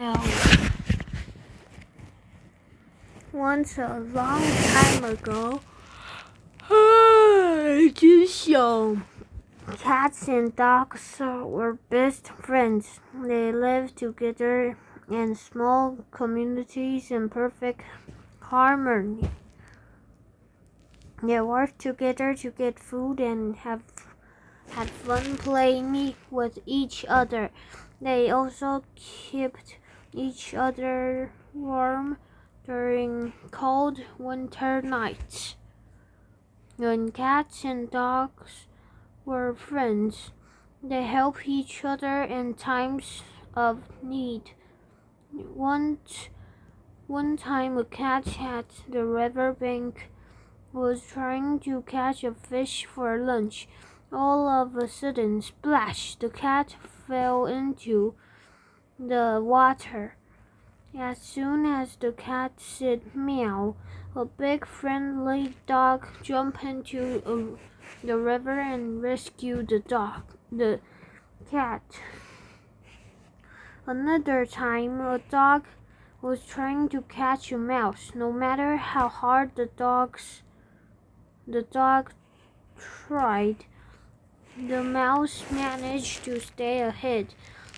Well, once a long time ago, 只小 cats and dogs were best friends. They lived together in small communities in perfect harmony. They worked together to get food and had fun playing with each other. They also kept each other warm during cold winter nights. When cats and dogs were friends, they helped each other in times of need. One time a cat at the riverbank was trying to catch a fish for lunch. All of a sudden, splash! The cat fell into the water. As soon as the cat said meow, a big friendly dog jumped into the river and rescued the cat. Another time, a dog was trying to catch a mouse. No matter how hard the dog tried, the mouse managed to stay ahead.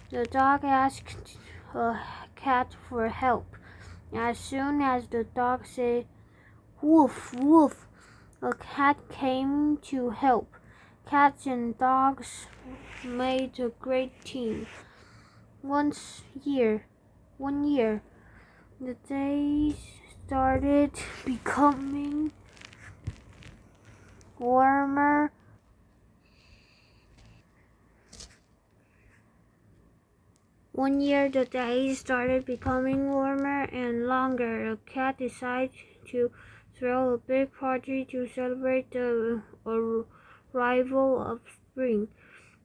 The dog asked a cat for help. As soon as the dog said woof woof, a cat came to help. Cats and dogs made a great team. One year, the days started becoming warmer. One year, the days started becoming warmer and longer. A cat decided to throw a big party to celebrate the arrival of spring.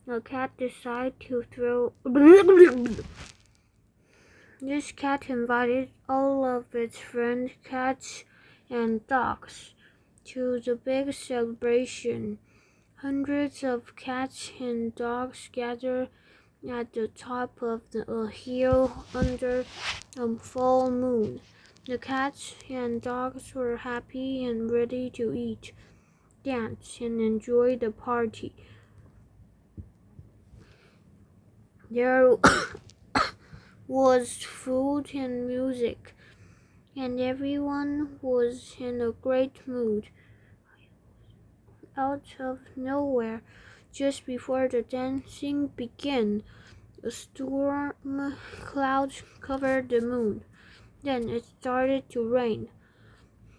A cat decided to throw. This cat invited all of its friends, cats and dogs, to the big celebration. Hundreds of cats and dogs gathered at the top of a hill under a full moon. The cats and dogs were happy and ready to eat, dance, and enjoy the party. There was food and music, and everyone was in a great mood. Out of nowhere, just before the dancing began, a storm cloud covered the moon. Then it started to rain.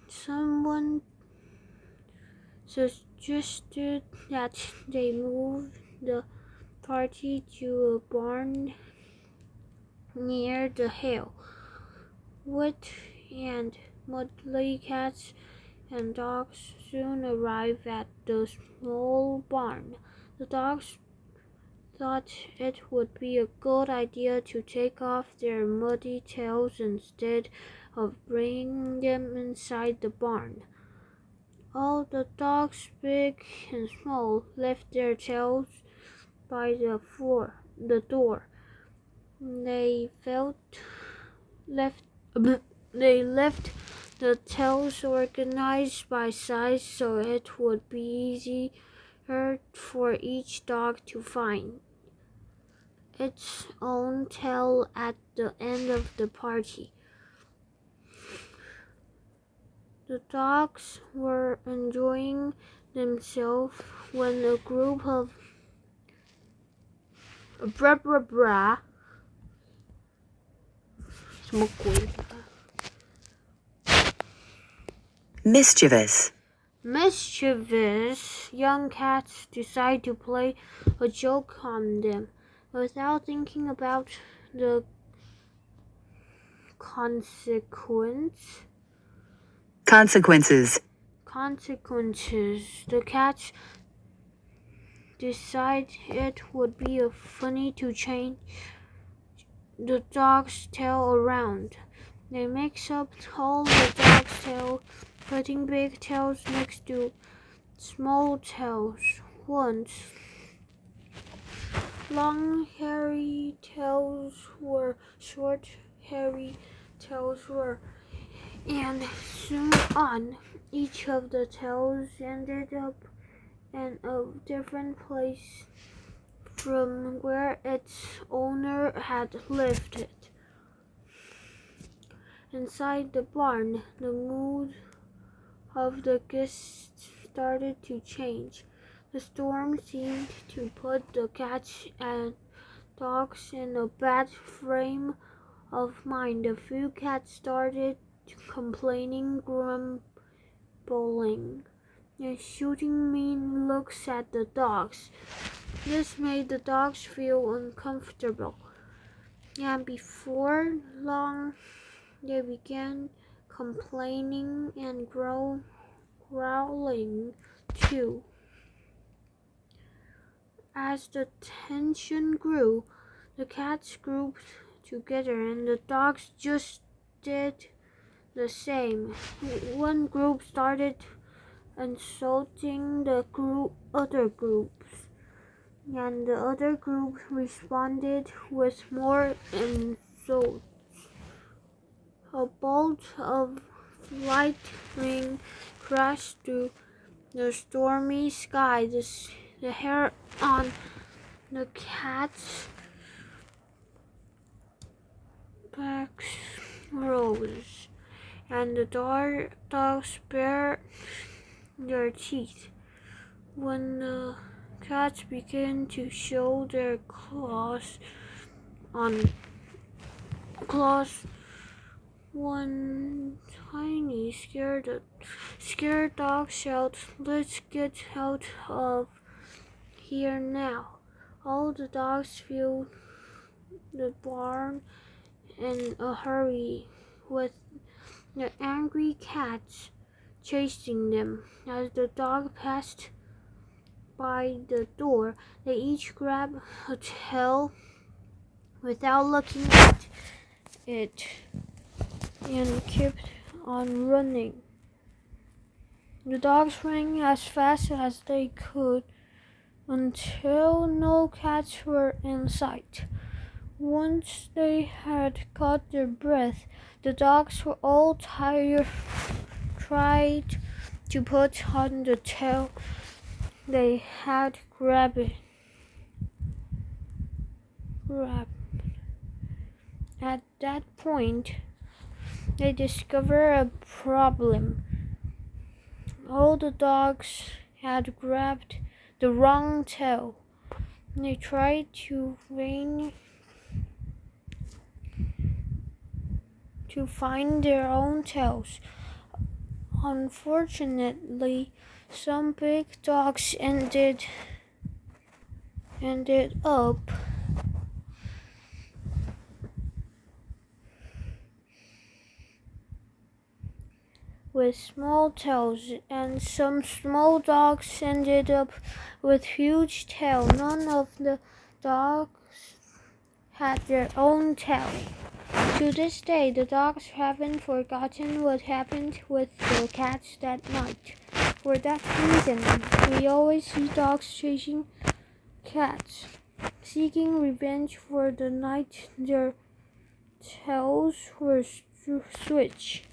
Someone suggested that they move the party to a barn near the hill. Wet and muddy cats and dogs soon arrived at the small barn. The dogs thought it would be a good idea to take off their muddy tails instead of bringing them inside the barn. All the dogs, big and small, left their tails by the door. They left the tails organized by size so it would be easier for each dog to find its own tail at the end of the party. The dogs were enjoying themselves when a group of mischievous young cats decided to play a joke on them. Without thinking about the consequences, the cats decided it would be funny to change the dog's tail around. They mix up all the dog's tails, putting big tails next to small tails. Once long, hairy tails were short, hairy tails were, and soon on, each of the tails ended up in a different place from where its owner had left it. Inside the barn, the mood of the guests started to change. The storm seemed to put the cats and dogs in a bad frame of mind. A few cats started complaining, grumbling, and shooting mean looks at the dogs. This made the dogs feel uncomfortable, and before long they began complaining and growling too. As the tension grew, the cats grouped together and the dogs just did the same. One group started insulting the other groups, and the other group responded with more insults. A bolt of lightning crashed through the stormy sky. The hair on the cat's backs rose, and the dogs bared their teeth. When the cats began to show their claws, one tiny scared dog shouted, "Let's get out of here now!" All the dogs filled the barn in a hurry, with the angry cats chasing them. As the dog passed by the door, they each grabbed a tail without looking at it and kept on running. The dogs ran as fast as they could until no cats were in sight. Once they had caught their breath, the dogs were all tired, tried to put on the tail they had grabbed. At that point, they discovered a problem. All the dogs had grabbed the wrong tail. They tried to find their own tails. Unfortunately, some big dogs ended up with small tails, and some small dogs ended up with huge tails. None of the dogs had their own tail. To this day, the dogs haven't forgotten what happened with the cats that night. For that reason, we always see dogs chasing cats, seeking revenge for the night their tails were switched.